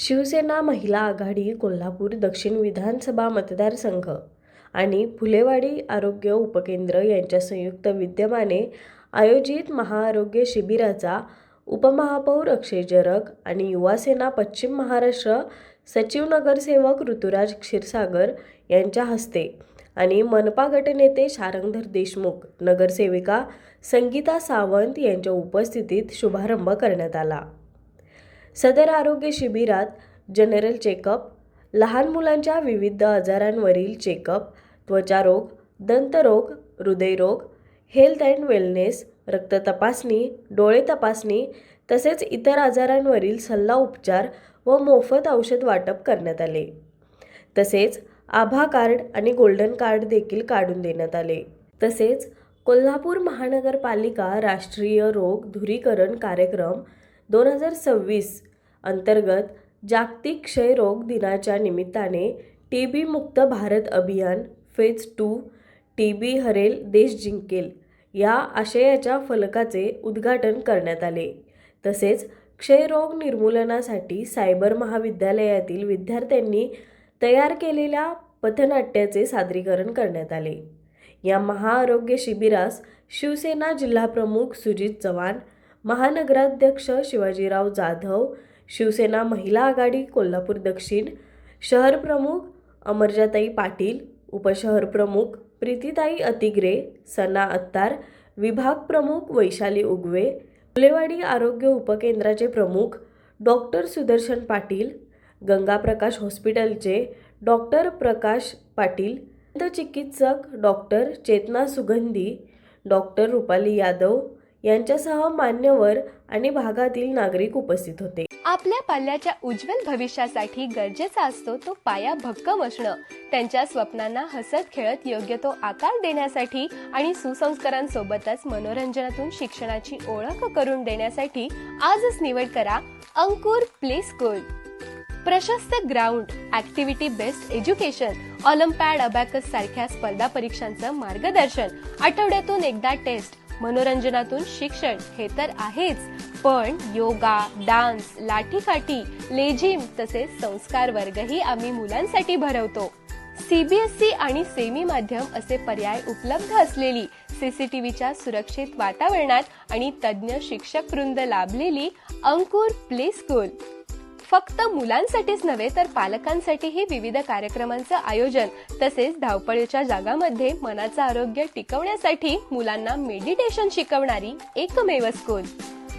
शिवसेना महिला आघाडी कोल्हापूर दक्षिण विधानसभा मतदारसंघ आणि फुलेवाडी आरोग्य उपकेंद्र यांच्या संयुक्त विद्यमाने आयोजित महाआरोग्य शिबिराचा उपमहापौर अक्षय जरग आणि युवासेना पश्चिम महाराष्ट्र सचिव नगरसेवक ऋतुराज क्षीरसागर यांच्या हस्ते आणि मनपा गटनेते शारंगधर देशमुख, नगरसेविका संगीता सावंत यांच्या उपस्थितीत शुभारंभ करण्यात आला। सदर आरोग्य शिबिरात जनरल चेकअप, लहान मुलांच्या विविध आजारांवरील चेकअप, त्वचारोग, दंतरोग, हृदयरोग, हेल्थ अँड वेलनेस, रक्त तपासणी, डोळे तपासणी तसेच इतर आजारांवरील सल्ला उपचार व मोफत औषध वाटप करण्यात आले। तसेच आभा कार्ड आणि गोल्डन कार्ड देखील काढून देण्यात आले। तसेच कोल्हापूर महानगरपालिका राष्ट्रीय रोग दूरीकरण कार्यक्रम 2026 अंतर्गत जागतिक क्षयरोग दिनाच्या निमित्ताने टीबी मुक्त भारत अभियान फेज 2 टीबी हरेल देश जिंकेल या आशयाच्या फलकाचे उद्घाटन करण्यात आले। तसेच क्षयरोग निर्मूलनासाठी सायबर महाविद्यालयातील विद्यार्थ्यांनी तयार केलेल्या पथनाट्याचे सादरीकरण करण्यात आले। या महाआरोग्य शिबिरास शिवसेना जिल्हाप्रमुख सुजित चव्हाण, महानगराध्यक्ष शिवाजीराव जाधव, शिवसेना महिला आघाडी कोल्हापूर दक्षिण शहर प्रमुख अमरजाताई पाटील, उपशहर प्रमुख प्रीतीताई अतिग्रे, सना अत्तार, विभाग प्रमुख वैशाली उगवे, फुलेवाडी आरोग्य उपकेंद्राचे प्रमुख डॉक्टर सुदर्शन पाटील, गंगा प्रकाश हॉस्पिटलचे डॉक्टर प्रकाश पाटील, चिकित्सक डॉक्टर चेतना सुगंधी, डॉक्टर रुपाली यादव यांच्यासह मान्यवर आणि भागातील नागरिक उपस्थित होते। आपल्या पाल्याच्या उज्ज्वल भविष्यासाठी गरजेचा असतो तो पाया भक्कम असणं। त्यांच्या स्वप्नांना हसत खेळत योग्य तो आकार देण्यासाठी आणि सुसंस्कारांसोबतच मनोरंजनातून शिक्षणाची ओळख करून देण्यासाठी आजच निवड करा अंकुर प्ले स्कूल। प्रशस्त ground, activity based education, Olympiad, abacus सारख्या स्पर्धा परीक्षांचं मार्गदर्शन, आठवड्यातून एकदा टेस्ट, मनोरंजनातून शिक्षण हे तर आहेच, पण योगा, डान्स, लाठीकाठी, लेझिम तसेच संस्कार वर्गही आम्ही मुलांसाठी भरवतो। सीबीएसई आणि सेमी माध्यम असे पर्याय उपलब्ध असलेली, सीसीटीव्हीच्या सुरक्षित वातावरणात आणि तज्ज्ञ शिक्षक वृंद लाभलेली अंकुर प्ले स्कूल फक्त मुलांसाठीच नव्हे तर पालकांसाठीही विविध कार्यक्रमांचं आयोजन तसेच धावपळीच्या जगामध्ये मनाचं आरोग्य टिकवण्यासाठी मुलांना मेडिटेशन शिकवणारी एकमेव स्कूल।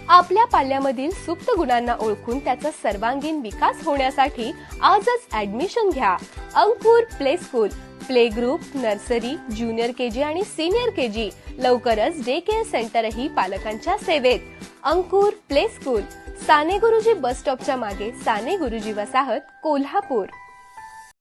आपल्या पाल्यामधील सुप्त गुणांना ओळखून त्याचा सर्वांगीण विकास होण्यासाठी आजच ऍडमिशन घ्या Ankur play school. Play group, nursery, junior KG आणि सीनियर केजी, लवकरच डे केअर सेंटरही पालकांच्या सेवेत। अंकुर प्ले स्कूल, साने गुरुजी बस स्टॉपच्या मागे, साने गुरुजी वसाहत, कोल्हापूर।